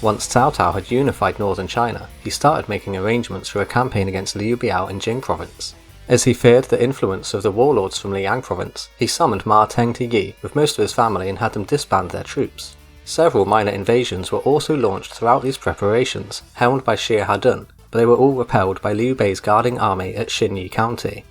Once Cao Cao had unified northern China, he started making arrangements for a campaign against Liu Bei in Jing Province. As he feared the influence of the warlords from Liang Province, he summoned Ma Teng to Yi with most of his family and had them disband their troops. Several minor invasions were also launched throughout these preparations, helmed by Xie Hadun, but they were all repelled by Liu Bei's guarding army at Xinyi County.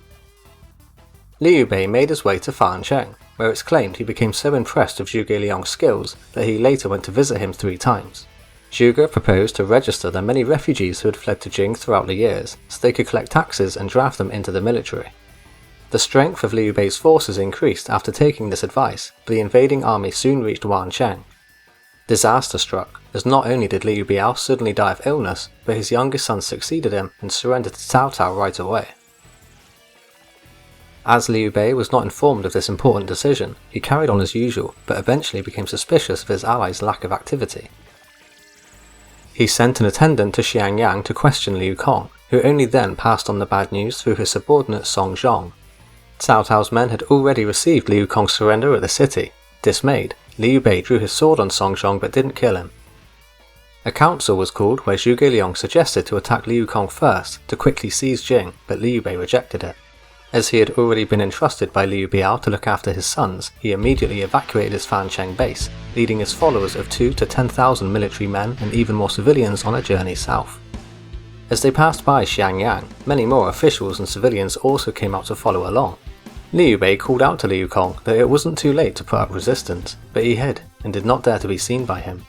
Liu Bei made his way to Fancheng, where it's claimed he became so impressed with Zhuge Liang's skills that he later went to visit him 3 times. Zhuge proposed to register the many refugees who had fled to Jing throughout the years, so they could collect taxes and draft them into the military. The strength of Liu Bei's forces increased after taking this advice, but the invading army soon reached Wancheng. Disaster struck, as not only did Liu Bei suddenly die of illness, but his youngest son succeeded him and surrendered to Cao Cao right away. As Liu Bei was not informed of this important decision, he carried on as usual, but eventually became suspicious of his allies' lack of activity. He sent an attendant to Xiangyang to question Liu Kong, who only then passed on the bad news through his subordinate Songzhi. Cao Cao's men had already received Liu Kong's surrender at the city. Dismayed, Liu Bei drew his sword on Songzhi but didn't kill him. A council was called where Zhuge Liang suggested to attack Liu Kong first to quickly seize Jing, but Liu Bei rejected it. As he had already been entrusted by Liu Bei to look after his sons, he immediately evacuated his Fancheng base, leading his followers of 2,000 to 10,000 military men and even more civilians on a journey south. As they passed by Xiangyang, many more officials and civilians also came out to follow along. Liu Bei called out to Liu Kong that it wasn't too late to put up resistance, but he hid and did not dare to be seen by him.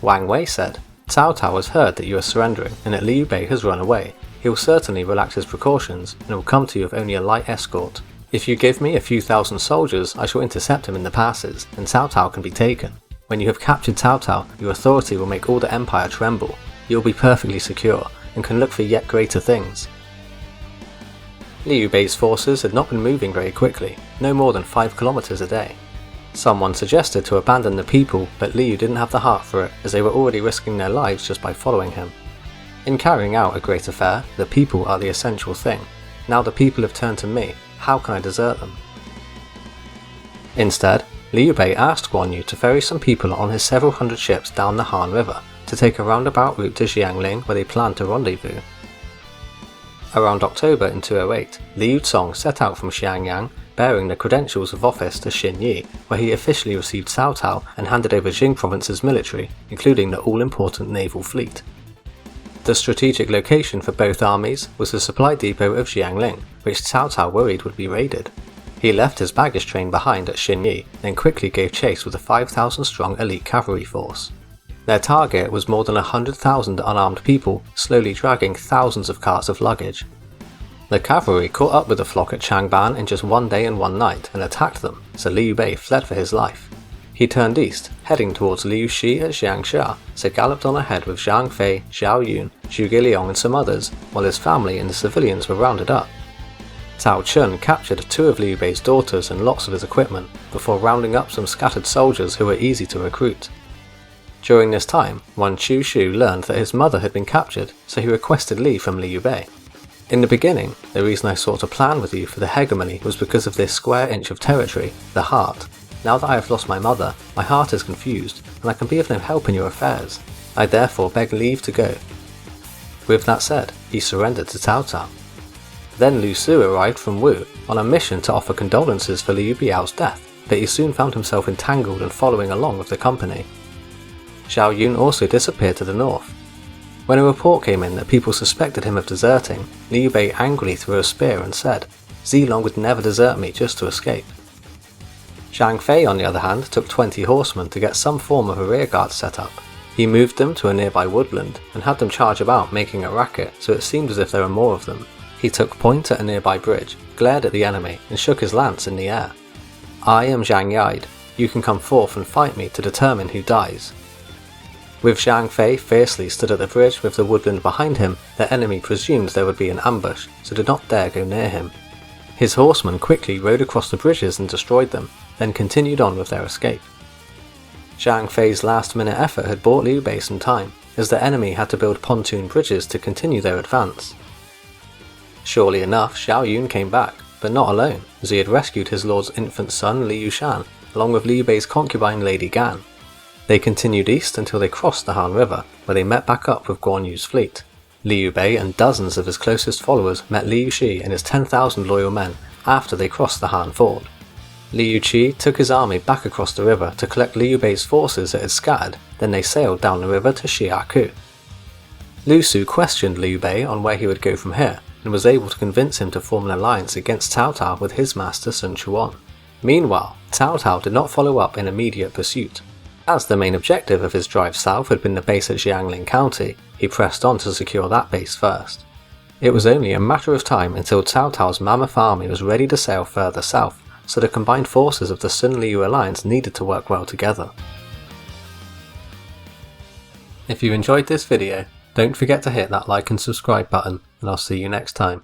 Wang Wei said, "Cao Cao has heard that you are surrendering and that Liu Bei has run away. He will certainly relax his precautions and will come to you with only a light escort. If you give me a few thousand soldiers, I shall intercept him in the passes, and Cao Cao can be taken. When you have captured Cao Cao, your authority will make all the empire tremble. You will be perfectly secure, and can look for yet greater things." Liu Bei's forces had not been moving very quickly, no more than 5 kilometers a day. Someone suggested to abandon the people, but Liu didn't have the heart for it, as they were already risking their lives just by following him. In carrying out a great affair, the people are the essential thing. Now the people have turned to me, how can I desert them? Instead, Liu Bei asked Guang Yu to ferry some people on his several hundred ships down the Han River, to take a roundabout route to Jiangling where they planned to rendezvous. Around October in 208, Liu Cong set out from Xiangyang, bearing the credentials of office to Xinyi, where he officially received Cao Cao and handed over Jing Province's military, including the all-important naval fleet. The strategic location for both armies was the supply depot of Jiangling, which Cao Cao worried would be raided. He left his baggage train behind at Xinyi, then quickly gave chase with a 5,000-strong elite cavalry force. Their target was more than 100,000 unarmed people, slowly dragging thousands of carts of luggage. The cavalry caught up with the flock at Changban in just 1 day and 1 night and attacked them, so Liu Bei fled for his life. He turned east, heading towards Liu Shi at Jiangxia, so galloped on ahead with Zhang Fei, Zhao Yun, Zhuge Liang and some others, while his family and the civilians were rounded up. Cao Chen captured 2 of Liu Bei's daughters and lots of his equipment, before rounding up some scattered soldiers who were easy to recruit. During this time, one Chu Shu learned that his mother had been captured, so he requested leave from Liu Bei. In the beginning, the reason I sought a plan with you for the hegemony was because of this square inch of territory, the heart. Now that I have lost my mother, my heart is confused, and I can be of no help in your affairs. I therefore beg leave to go. With that said, he surrendered to Cao Cao. Then Lu Su arrived from Wu, on a mission to offer condolences for Liu Biao's death, but he soon found himself entangled and following along with the company. Zhao Yun also disappeared to the north. When a report came in that people suspected him of deserting, Liu Bei angrily threw a spear and said, "Zilong would never desert me just to escape." Zhang Fei, on the other hand, took 20 horsemen to get some form of a rearguard set up. He moved them to a nearby woodland and had them charge about making a racket, so it seemed as if there were more of them. He took point at a nearby bridge, glared at the enemy, and shook his lance in the air. "I am Zhang Yide. You can come forth and fight me to determine who dies." With Zhang Fei fiercely stood at the bridge with the woodland behind him, the enemy presumed there would be an ambush, so did not dare go near him. His horsemen quickly rode across the bridges and destroyed them, then continued on with their escape. Zhang Fei's last-minute effort had bought Liu Bei some time, as the enemy had to build pontoon bridges to continue their advance. Surely enough, Zhao Yun came back, but not alone, as he had rescued his lord's infant son Liu Shan, along with Liu Bei's concubine Lady Gan. They continued east until they crossed the Han River, where they met back up with Guan Yu's fleet. Liu Bei and dozens of his closest followers met Liu Qi and his 10,000 loyal men after they crossed the Han Ford. Liu Qi took his army back across the river to collect Liu Bei's forces that had scattered, then they sailed down the river to Xiaku. Lu Su questioned Liu Bei on where he would go from here, and was able to convince him to form an alliance against Cao Cao with his master Sun Quan. Meanwhile, Cao Cao did not follow up in immediate pursuit. As the main objective of his drive south had been the base at Jiangling County, he pressed on to secure that base first. It was only a matter of time until Cao Cao's mammoth army was ready to sail further south, so the combined forces of the Sun-Liu alliance needed to work well together. If you enjoyed this video, don't forget to hit that like and subscribe button, and I'll see you next time.